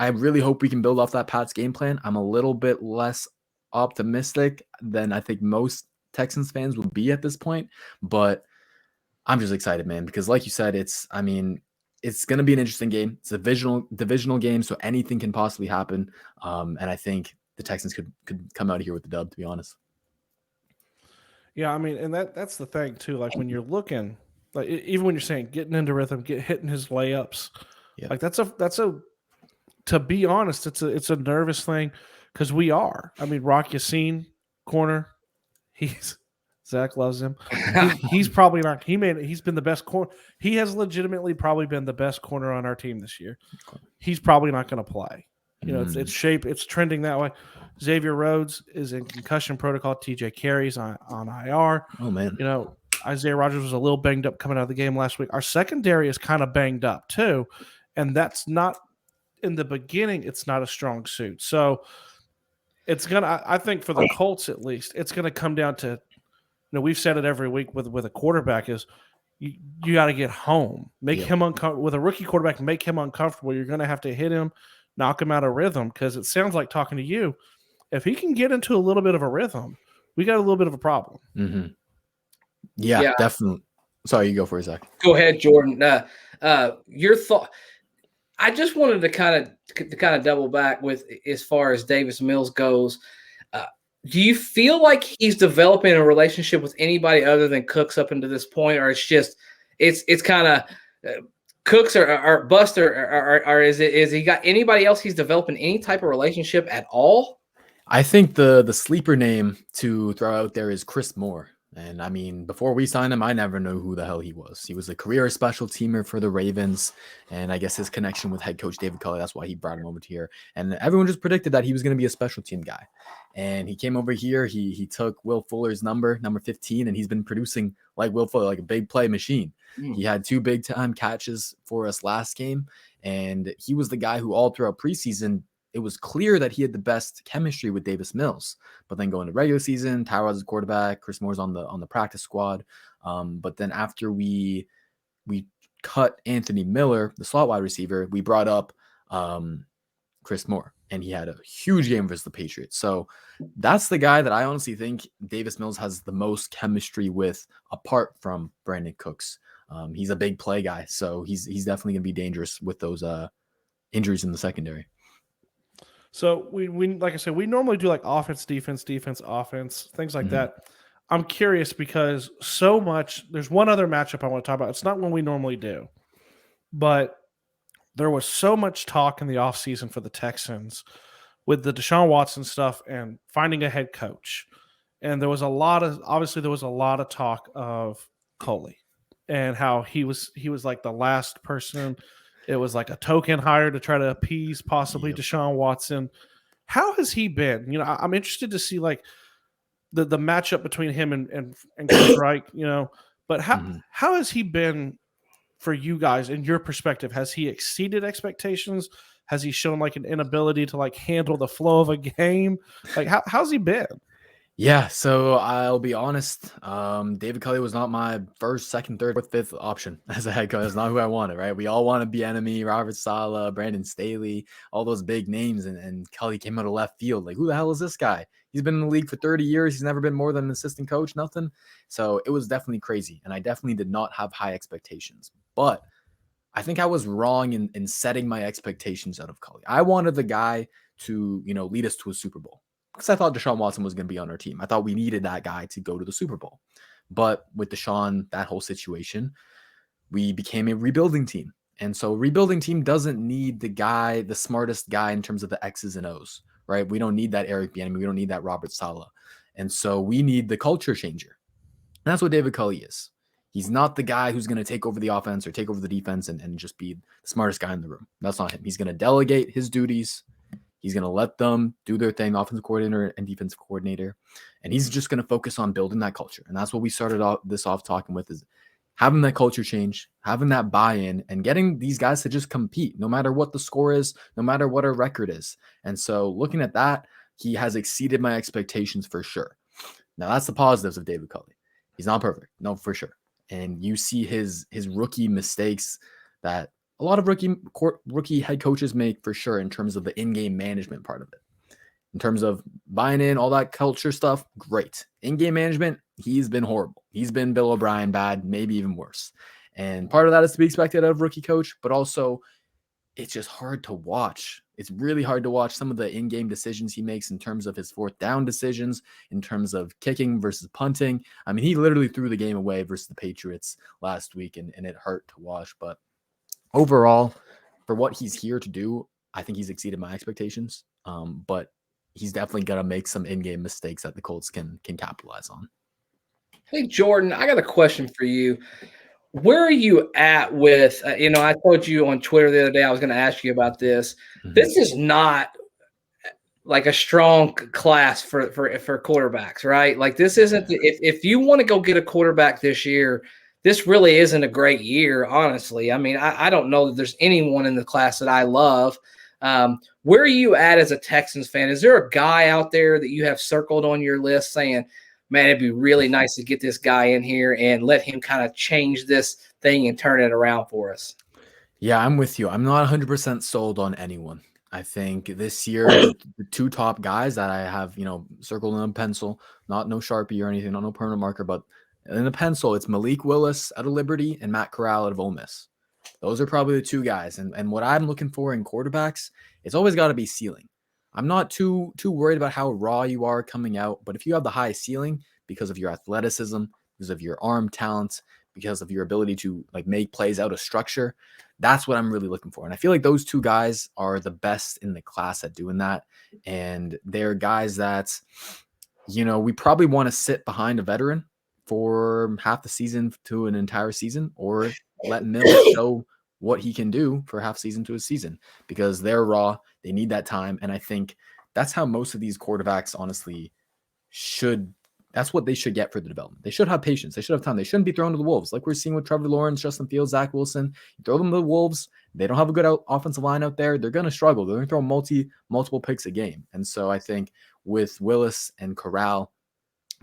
really hope we can build off that Pats game plan. I'm a little bit less optimistic than I think most Texans fans will be at this point, but I'm just excited, man, because like you said, it's going to be an interesting game. It's a divisional game, so anything can possibly happen. And I think the Texans could come out of here with the dub, to be honest. Yeah, I mean, and that's the thing too. Like when you're looking, like even when you're saying getting into rhythm, hitting his layups, like that's a to be honest, it's a nervous thing because we are. I mean, Rock Yassin, corner, Zach loves him. He's probably not. He's been the best corner. He has legitimately probably been the best corner on our team this year. He's probably not going to play. You know, it's trending that way. Xavier Rhodes is in concussion protocol. TJ Carey's on IR. Oh man. You know, Isaiah Rodgers was a little banged up coming out of the game last week. Our secondary is kind of banged up too, and that's not in the beginning. It's not a strong suit. So it's gonna. I think for the Colts at least, it's gonna come down to. You know, we've said it every week with a quarterback is you got to get home, make him uncomfortable. With a rookie quarterback, make him uncomfortable. You're going to have to hit him, knock him out of rhythm because it sounds like talking to you. If he can get into a little bit of a rhythm, we got a little bit of a problem. Mm-hmm. Yeah, definitely. Sorry, you go for a sec. Go ahead, Jordan. Your thought. I just wanted to kind of double back with as far as Davis Mills goes. Do you feel like he's developing a relationship with anybody other than Cooks up until this point, or it's kind of Cooks or Buster, or is he got anybody else he's developing any type of relationship at all? I think the sleeper name to throw out there is Chris Moore. And I mean, before we signed him, I never knew who the hell he was. He was a career special teamer for the Ravens. And I guess his connection with head coach David Culley, that's why he brought him over here. And everyone just predicted that he was going to be a special team guy. And he came over here. He took Will Fuller's number 15, and he's been producing like Will Fuller, like a big play machine. He had 2 big time catches for us last game. And he was the guy who all throughout preseason, it was clear that he had the best chemistry with Davis Mills. But then going to regular season, Tyrod's the quarterback, Chris Moore's on the practice squad. But then after we cut Anthony Miller, the slot wide receiver, we brought up Chris Moore, and he had a huge game versus the Patriots. So that's the guy that I honestly think Davis Mills has the most chemistry with, apart from Brandon Cooks. He's a big play guy, so he's definitely going to be dangerous with those injuries in the secondary. So we like I said, we normally do like offense, defense, offense, things like that. I'm curious because so much. There's one other matchup I want to talk about. It's not one we normally do, but there was so much talk in the offseason for the Texans with the Deshaun Watson stuff and finding a head coach. And there was a lot of talk of Coley and how he was like the last person. It was like a token hire to try to appease possibly Deshaun Watson. How has he been? You know, I'm interested to see like the matchup between him and Chris Reich, you know, but how has he been for you guys in your perspective? Has he exceeded expectations? Has he shown like an inability to like handle the flow of a game? Like how's he been? Yeah, so I'll be honest. David Culley was not my first, second, third, fourth, fifth option as a head coach. That's not who I wanted, right? We all want to be enemy, Robert Saleh, Brandon Staley, all those big names, and Culley came out of left field. Like, who the hell is this guy? He's been in the league for 30 years. He's never been more than an assistant coach, nothing. So it was definitely crazy, and I definitely did not have high expectations. But I think I was wrong in setting my expectations out of Culley. I wanted the guy to, you know, lead us to a Super Bowl. Because I thought Deshaun Watson was going to be on our team. I thought we needed that guy to go to the Super Bowl. But with Deshaun, that whole situation, we became a rebuilding team. And so a rebuilding team doesn't need the smartest guy in terms of the X's and O's, right? We don't need that Eric Bieniemy. We don't need that Robert Saleh. And so we need the culture changer. And that's what David Culley is. He's not the guy who's going to take over the offense or take over the defense and just be the smartest guy in the room. That's not him. He's going to delegate his duties. He's going to let them do their thing, offensive coordinator and defensive coordinator. And he's just going to focus on building that culture. And that's what we started off talking with, is having that culture change, having that buy-in, and getting these guys to just compete no matter what the score is, no matter what our record is. And so looking at that, he has exceeded my expectations for sure. Now that's the positives of David Culley. He's not perfect, no, for sure. And you see his rookie mistakes that a lot of rookie head coaches make, for sure, in terms of the in-game management part of it. In terms of buying in, all that culture stuff, great. In-game management, he's been horrible. He's been Bill O'Brien bad, maybe even worse. And part of that is to be expected out of rookie coach, but also it's just hard to watch. It's really hard to watch some of the in-game decisions he makes in terms of his fourth down decisions, in terms of kicking versus punting. I mean, he literally threw the game away versus the Patriots last week, and it hurt to watch. But overall, for what he's here to do, I think he's exceeded my expectations. But he's definitely going to make some in-game mistakes that the Colts can capitalize on. Hey, Jordan, I got a question for you. Where are you at with, I told you on Twitter the other day, I was going to ask you about this. Mm-hmm. This is not like a strong class for quarterbacks, right? Like this isn't, if you want to go get a quarterback this year, this really isn't a great year, honestly. I mean, I don't know that there's anyone in the class that I love. Where are you at as a Texans fan? Is there a guy out there that you have circled on your list saying, man, it'd be really nice to get this guy in here and let him kind of change this thing and turn it around for us? Yeah, I'm with you. I'm not 100% sold on anyone. I think this year, the two top guys that I have, circled in a pencil, no Sharpie or anything, no permanent marker, but in a pencil, it's Malik Willis out of Liberty and Matt Corral out of Ole Miss. Those are probably the two guys. And what I'm looking for in quarterbacks, it's always got to be ceiling. I'm not too worried about how raw you are coming out, but if you have the high ceiling because of your athleticism, because of your arm talent, because of your ability to make plays out of structure, that's what I'm really looking for. And I feel like those two guys are the best in the class at doing that. And they're guys that, we probably want to sit behind a veteran for half the season to an entire season, or let Mill show what he can do for half season to a season, because they're raw. They need that time. And I think that's how most of these quarterbacks honestly that's what they should get for the development. They should have patience. They should have time. They shouldn't be thrown to the wolves. Like we're seeing with Trevor Lawrence, Justin Fields, Zach Wilson. You throw them to the wolves. They don't have a good offensive line out there. They're going to struggle. They're going to throw multiple picks a game. And so I think with Willis and Corral,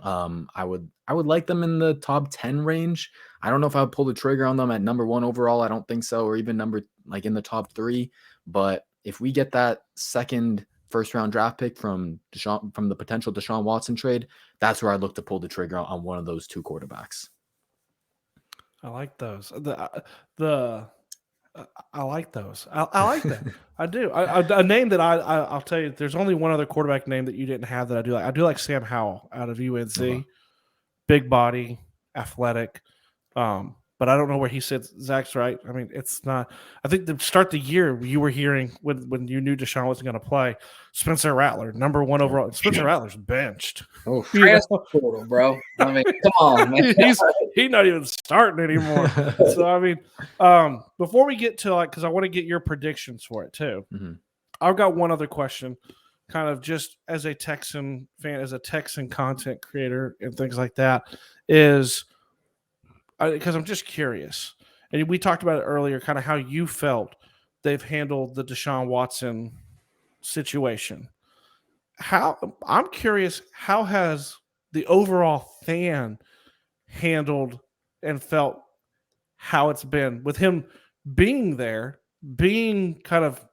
I would like them in the top 10 range. I don't know if I would pull the trigger on them at number 1 overall. I don't think so. Or even in the top 3. But if we get that second first-round draft pick from the potential Deshaun Watson trade, that's where I'd look to pull the trigger on one of those two quarterbacks. I like those. I like those. I like that. I do. A name that I'll tell you, there's only one other quarterback name that you didn't have that I do like. I do like Sam Howell out of UNC. Uh-huh. Big body, athletic. But I don't know where he sits. Zach's right. I mean, it's not. I think to start the year, you were hearing when you knew Deshaun wasn't going to play, Spencer Rattler, number 1 overall. Spencer Rattler's benched. Oh, transfer portal, bro. I mean, come on, man. He's not even starting anymore. So I mean, before we get to because I want to get your predictions for it too. Mm-hmm. I've got one other question, kind of just as a Texan fan, as a Texan content creator and things like that, is because I'm just curious. And we talked about it earlier, kind of how you felt they've handled the Deshaun Watson situation. I'm curious, how has the overall fan handled and felt how it's been with him being there, being kind of,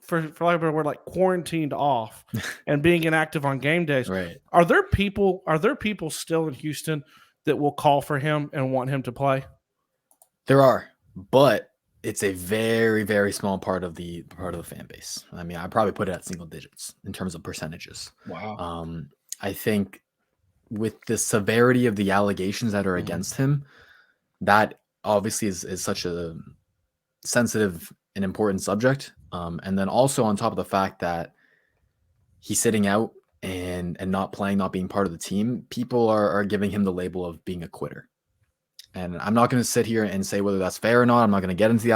for lack of a better word, quarantined off and being inactive on game days? Right. Are there people still in Houston that will call for him and want him to play? There are, but it's a very, very small part of the fan base. I mean, I probably put it at single digits in terms of percentages. Wow. I think with the severity of the allegations that are against him, that obviously is such a sensitive and important subject. And then also on top of the fact that he's sitting out and not playing, not being part of the team, people are giving him the label of being a quitter. And I'm not going to sit here and say whether that's fair or not. I'm not going to get into the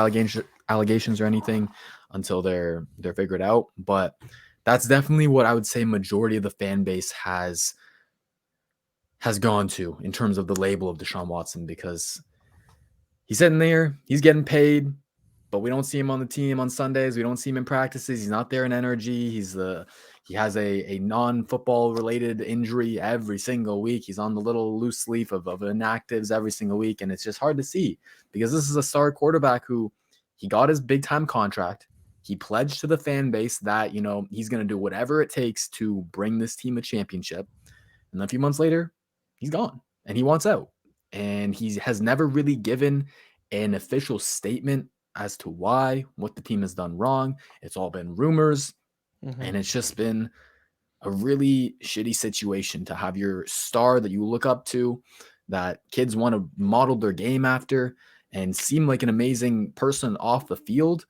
allegations or anything until they're figured out. But that's definitely what I would say majority of the fan base has gone to in terms of the label of Deshaun Watson, because he's sitting there, he's getting paid, but we don't see him on the team on Sundays. We don't see him in practices. He's not there in energy. He's the He has a non-football related injury every single week. He's on the little loose leaf of inactives every single week. And it's just hard to see because this is a star quarterback who he got his big time contract. He pledged to the fan base that, he's going to do whatever it takes to bring this team a championship. And a few months later, he's gone and he wants out. And he has never really given an official statement as to why, what the team has done wrong. It's all been rumors. Mm-hmm. And it's just been a really shitty situation to have your star that you look up to, that kids want to model their game after and seem like an amazing person off the field,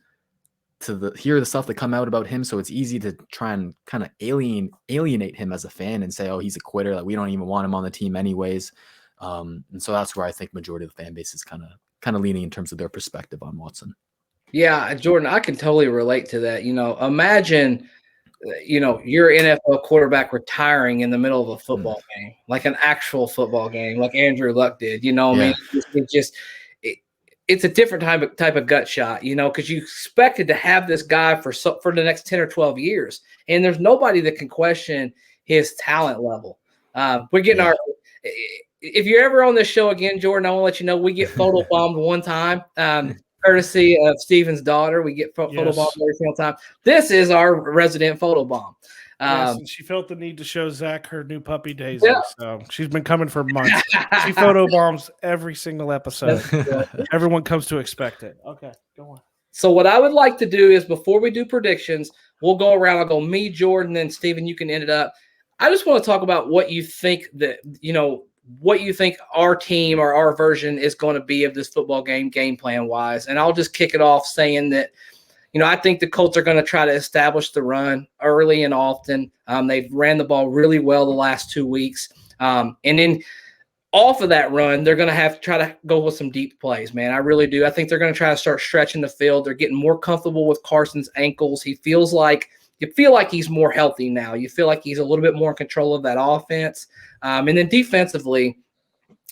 to hear the stuff that come out about him. So it's easy to try and kind of alienate him as a fan and say, oh, he's a quitter, that we don't even want him on the team anyways. And so that's where I think majority of the fan base is kind of leaning in terms of their perspective on Watson. Yeah, Jordan, I can totally relate to that. Imagine, your NFL quarterback retiring in the middle of a football game, like an actual football game, like Andrew Luck did. I mean, it's a different type of gut shot, because you expected to have this guy for the next 10 or 12 years, and there's nobody that can question his talent level. We're getting if you're ever on this show again, Jordan, I want to let you know we get photobombed one time. Courtesy of Steven's daughter, we get photobombed every single time. This is our resident photobomb. And she felt the need to show Zach her new puppy Daisy. Yeah. So she's been coming for months. She photobombs every single episode. Everyone comes to expect it. Okay, go on. So what I would like to do is, before we do predictions, we'll go around. I'll go me, Jordan, and Steven, you can end it up. I just want to talk about what you think what you think our team or our version is going to be of this football game plan wise. And I'll just kick it off saying that, I think the Colts are going to try to establish the run early and often. They've ran the ball really well the last 2 weeks. And then off of that run, they're going to have to try to go with some deep plays, man. I really do. I think they're going to try to start stretching the field. They're getting more comfortable with Carson's ankles. You feel like he's more healthy now. You feel like he's a little bit more in control of that offense. And then defensively,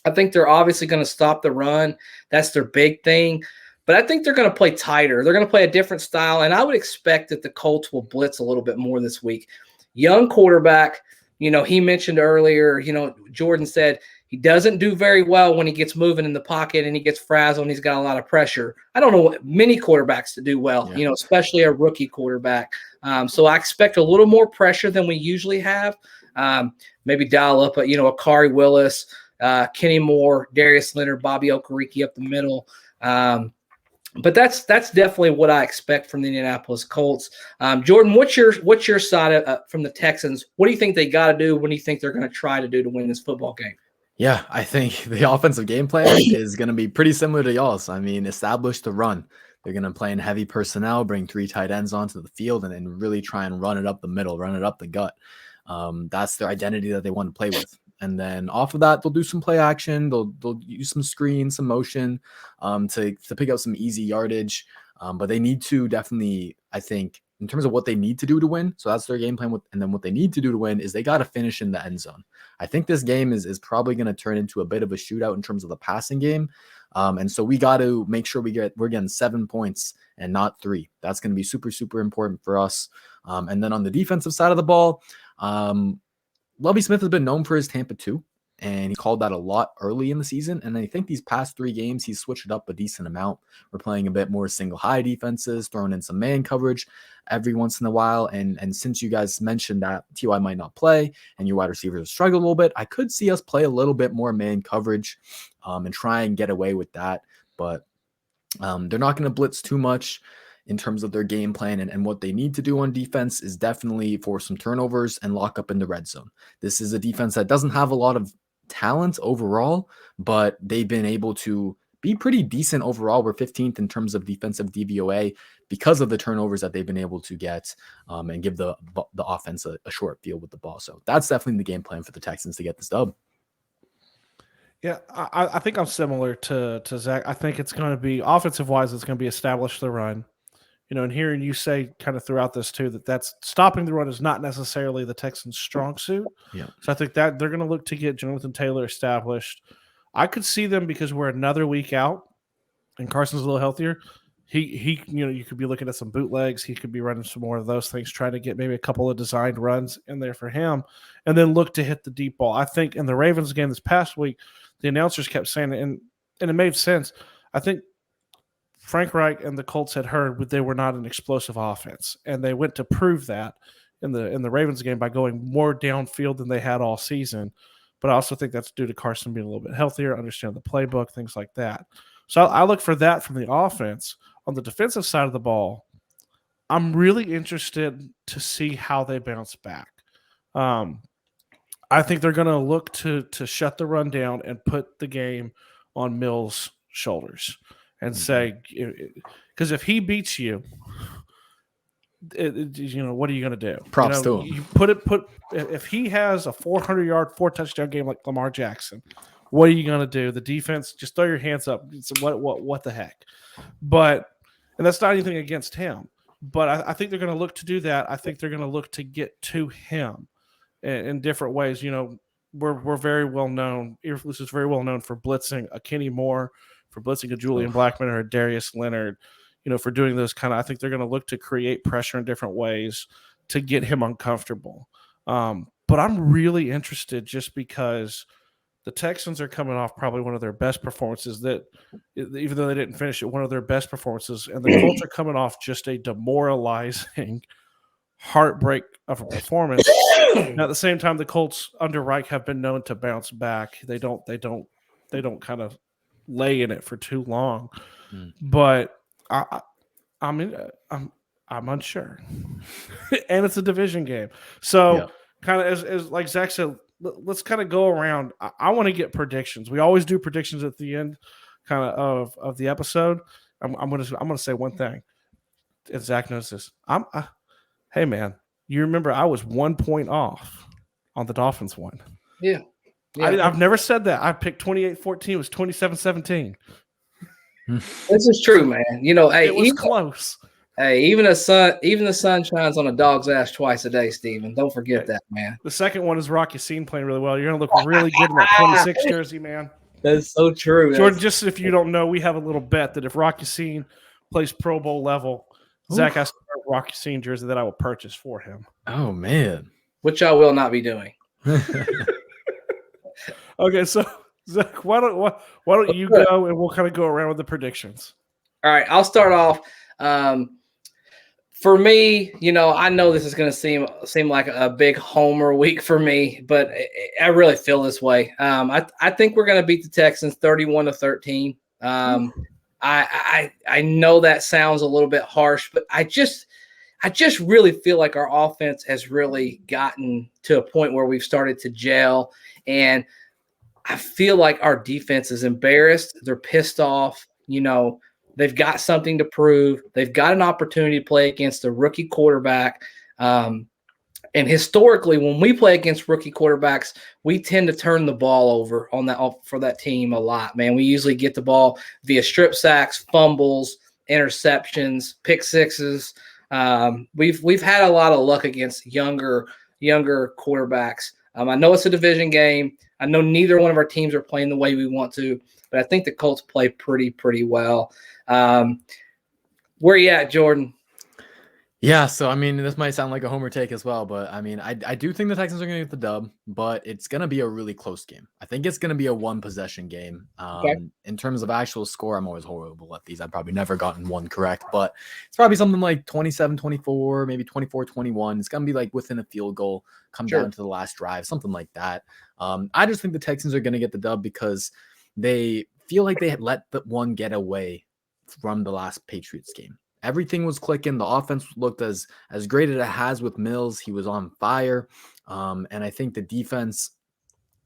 I think they're obviously going to stop the run. That's their big thing. But I think they're going to play tighter. They're going to play a different style. And I would expect that the Colts will blitz a little bit more this week. Young quarterback, he mentioned earlier, Jordan said he doesn't do very well when he gets moving in the pocket and he gets frazzled and he's got a lot of pressure. I don't know many quarterbacks to do well, especially a rookie quarterback. So I expect a little more pressure than we usually have. Maybe dial up a Akari Willis, Kenny Moore, Darius Leonard, Bobby Okereke up the middle. But that's definitely what I expect from the Indianapolis Colts. Jordan, what's your side from the Texans? What do you think they got to do? What do you think they're going to try to do to win this football game? Yeah, I think the offensive game plan is going to be pretty similar to y'all's. I mean, establish the run. They're going to play in heavy personnel, bring 3 tight ends onto the field, and really try and run it up the middle, run it up the gut. That's their identity that they want to play with. And then off of that, they'll do some play action. They'll use some screens, some motion to pick out some easy yardage. But they need to definitely, I think, in terms of what they need to do to win. So that's their game plan. And then what they need to do to win is they got to finish in the end zone. I think this game is probably going to turn into a bit of a shootout in terms of the passing game. And so we got to make sure we're getting 7 points and not 3. That's going to be super, super important for us. And then on the defensive side of the ball, Lovie Smith has been known for his Tampa 2, and he called that a lot early in the season. And I think these past 3 games, he's switched it up a decent amount. We're playing a bit more single high defenses, throwing in some man coverage every once in a while. And since you guys mentioned that T.Y. might not play and your wide receivers struggle a little bit, I could see us play a little bit more man coverage and try and get away with that. But they're not going to blitz too much. In terms of their game plan and what they need to do on defense is definitely force some turnovers and lock up in the red zone. This is a defense that doesn't have a lot of talent overall, but they've been able to be pretty decent overall. We're 15th in terms of defensive DVOA because of the turnovers that they've been able to get and give the offense a short field with the ball. So that's definitely the game plan for the Texans to get this dub. Yeah, I think I'm similar to Zach. I think it's going to be offensive-wise, it's going to be establish the run. And hearing you say kind of throughout this too, that's stopping the run is not necessarily the Texans' strong suit. Yeah. So I think that they're going to look to get Jonathan Taylor established. I could see them, because we're another week out and Carson's a little healthier, he you could be looking at some bootlegs. He could be running some more of those things, trying to get maybe a couple of designed runs in there for him, and then look to hit the deep ball. I think in the Ravens game this past week, the announcers kept saying it, and it made sense. I think Frank Reich and the Colts had heard that they were not an explosive offense, and they went to prove that in the Ravens game by going more downfield than they had all season. But I also think that's due to Carson being a little bit healthier, understand the playbook, things like that. So I look for that from the offense. On the defensive side of the ball, I'm really interested to see how they bounce back. I think they're going to look to shut the run down and put the game on Mills' shoulders and say, because if he beats you, what are you going to do? Props to him. You if he has a 400-yard, 4-touchdown game like Lamar Jackson, what are you going to do? The defense, just throw your hands up. It's what the heck? And that's not anything against him. But I think they're going to look to do that. I think they're going to look to get to him in different ways. We're very well known. Earflus is very well known for blitzing a Kenny Moore, for blitzing a Julian Blackmon or a Darius Leonard, for doing those kind of. I think they're going to look to create pressure in different ways to get him uncomfortable. But I'm really interested just because the Texans are coming off probably one of their best performances, that even though they didn't finish it, one of their best performances, and the Colts are coming off just a demoralizing heartbreak of a performance. And at the same time, the Colts under Reich have been known to bounce back. They don't kind of lay in it for too long. But I'm unsure, and it's a division game. So kind of as like Zach said, let's kind of go around. I want to get predictions. We always do predictions at the end, kind of the episode. I'm gonna say one thing, and Zach knows this. Hey man, you remember I was 1 point off on the Dolphins one. Yeah. I've never said that. I picked 28-14. It was 27-17. This is true, man. Hey, it was close. Hey, even the sun shines on a dog's ass twice a day, Steven. Don't forget that, man. The second one is Rocky Sean playing really well. You're gonna look really good in that 26 jersey, man. That's so true, Jordan. Just if you don't know, we have a little bet that if Rocky Sean plays Pro Bowl level, Zach has to wear a Rocky Sean jersey that I will purchase for him. Oh man, which I will not be doing. Okay, so Zach, why don't you go and we'll kind of go around with the predictions. All right, I'll start off. For me, I know this is going to seem like a big homer week for me, but I really feel this way. I think we're going to beat the Texans 31-13. I know that sounds a little bit harsh, but I just really feel like our offense has really gotten to a point where we've started to gel, and I feel like our defense is embarrassed. They're pissed off. They've got something to prove. They've got an opportunity to play against a rookie quarterback. And historically, when we play against rookie quarterbacks, we tend to turn the ball over for that team a lot, man. We usually get the ball via strip sacks, fumbles, interceptions, pick sixes. We've had a lot of luck against younger quarterbacks. I know it's a division game. I know neither one of our teams are playing the way we want to, but I think the Colts play pretty well. Where you at, Jordan? Yeah, so this might sound like a homer take as well, but I do think the Texans are going to get the dub, but it's going to be a really close game. I think it's going to be a one possession game. In terms of actual score, I'm always horrible at these. I've probably never gotten one correct, but it's probably something like 27-24, maybe 24-21. It's going to be like within a field goal, come down to the last drive, something like that. I just think the Texans are going to get the dub because they feel like they had let the one get away from the last Patriots game. Everything was clicking. The offense looked as great as it has with Mills. He was on fire. And I think the defense,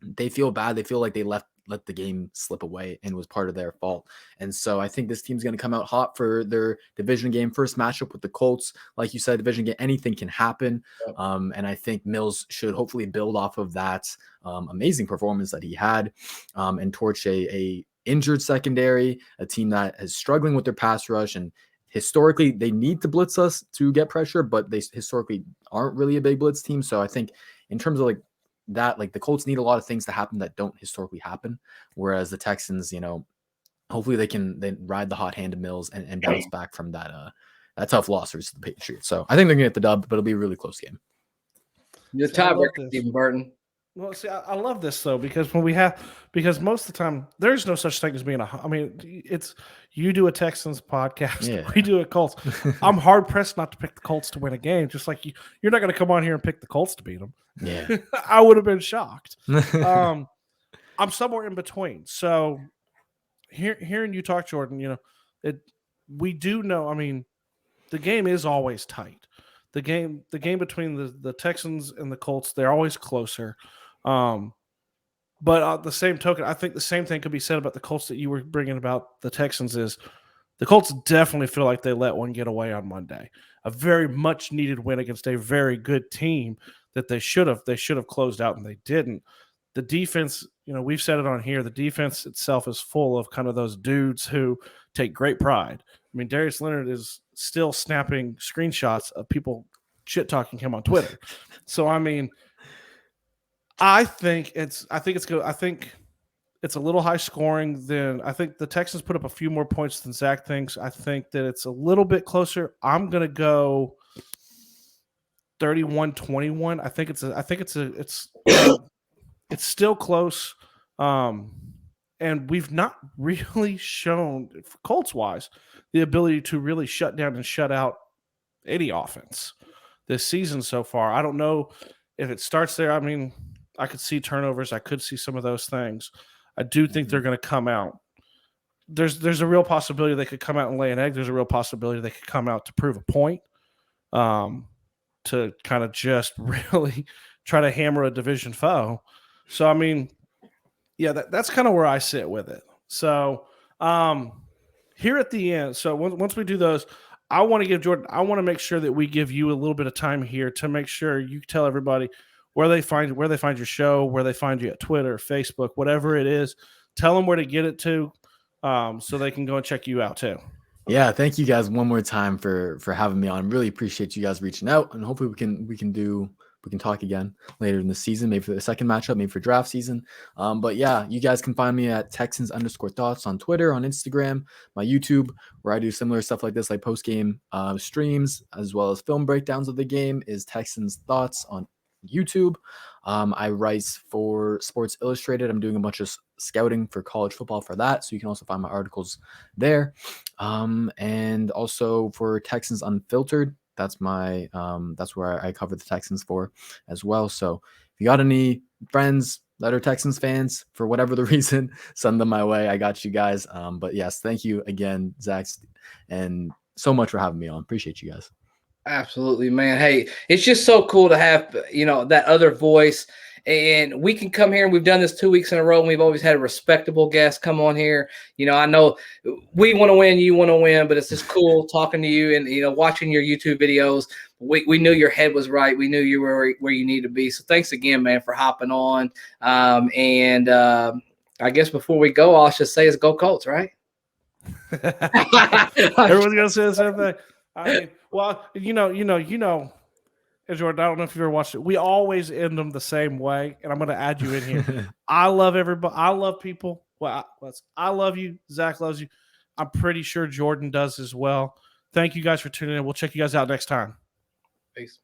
they feel bad. They feel like they let the game slip away and was part of their fault. And so I think this team's going to come out hot for their division game. First matchup with the Colts. Like you said, division game, anything can happen. And I think Mills should hopefully build off of that amazing performance that he had and torch a injured secondary, a team that is struggling with their pass rush. And historically, they need to blitz us to get pressure, but they historically aren't really a big blitz team. So I think in terms of the Colts need a lot of things to happen that don't historically happen. Whereas the Texans, hopefully they ride the hot hand of Mills and bounce back from that tough loss versus the Patriots. So I think they're gonna get the dub, but it'll be a really close game. You're tiebreaker, Stephen Burton. Well, see, I love this though because because most of the time there's no such thing as being it's you do a Texans podcast, we do a Colts. I'm hard pressed not to pick the Colts to win a game, just like you're not going to come on here and pick the Colts to beat them. Yeah, I would have been shocked. I'm somewhere in between. So hearing you talk, Jordan, we do know. I mean, the game is always tight. The game between the Texans and the Colts, they're always closer. But at the same token, I think the same thing could be said about the Colts that you were bringing about the Texans. Is the Colts definitely feel like they let one get away on Monday, a very much needed win against a very good team that they should have closed out and they didn't. The defense, we've said it on here. The defense itself is full of kind of those dudes who take great pride. I mean, Darius Leonard is still snapping screenshots of people shit talking him on Twitter. So I mean, I think it's good. I think it's a little high scoring than I think the Texans put up a few more points than Zach thinks. I think that it's a little bit closer. I'm gonna go 31-21. I think it's still close. And we've not really shown, Colts wise, the ability to really shut down and shut out any offense this season so far. I don't know if it starts there. I mean, I could see turnovers. I could see some of those things. I do think they're going to come out. There's a real possibility they could come out and lay an egg. There's a real possibility they could come out to prove a point, to kind of just really try to hammer a division foe. So, I mean, yeah, that's kind of where I sit with it. So, here at the end, so once we do those, I want to give Jordan, I want to make sure that we give you a little bit of time here to make sure you tell everybody where they find your show, where they find you at Twitter, Facebook, whatever it is. Tell them where to get it to, so they can go and check you out too. Yeah, thank you guys one more time for having me on. Really appreciate you guys reaching out, and hopefully we can talk again later in the season, maybe for the second matchup, maybe for draft season. But yeah, you guys can find me at Texans_thoughts on Twitter, on Instagram, my YouTube, where I do similar stuff like this, like post-game streams, as well as film breakdowns of the game, is Texans Thoughts on YouTube. I write for Sports Illustrated. I'm doing a bunch of scouting for college football for that, so you can also find my articles there. And also for Texans Unfiltered, that's my that's where I cover the Texans for as well. So if you got any friends that are Texans fans for whatever the reason, send them my way. I got you guys. But yes, thank you again, Zach, and so much for having me on. Appreciate you guys. Absolutely, man. Hey, it's just so cool to have, that other voice. And we can come here, and we've done this 2 weeks in a row, and we've always had a respectable guest come on here. I know we want to win, you want to win, but it's just cool talking to you and, watching your YouTube videos. We knew your head was right. We knew you were where you need to be. So thanks again, man, for hopping on. I guess before we go, I'll just say it's go Colts, right? Everyone's going to say the same thing. I mean, well, Jordan, I don't know if you've ever watched it. We always end them the same way, and I'm going to add you in here. I love everybody. I love people. Well, I love you. Zach loves you. I'm pretty sure Jordan does as well. Thank you guys for tuning in. We'll check you guys out next time. Peace.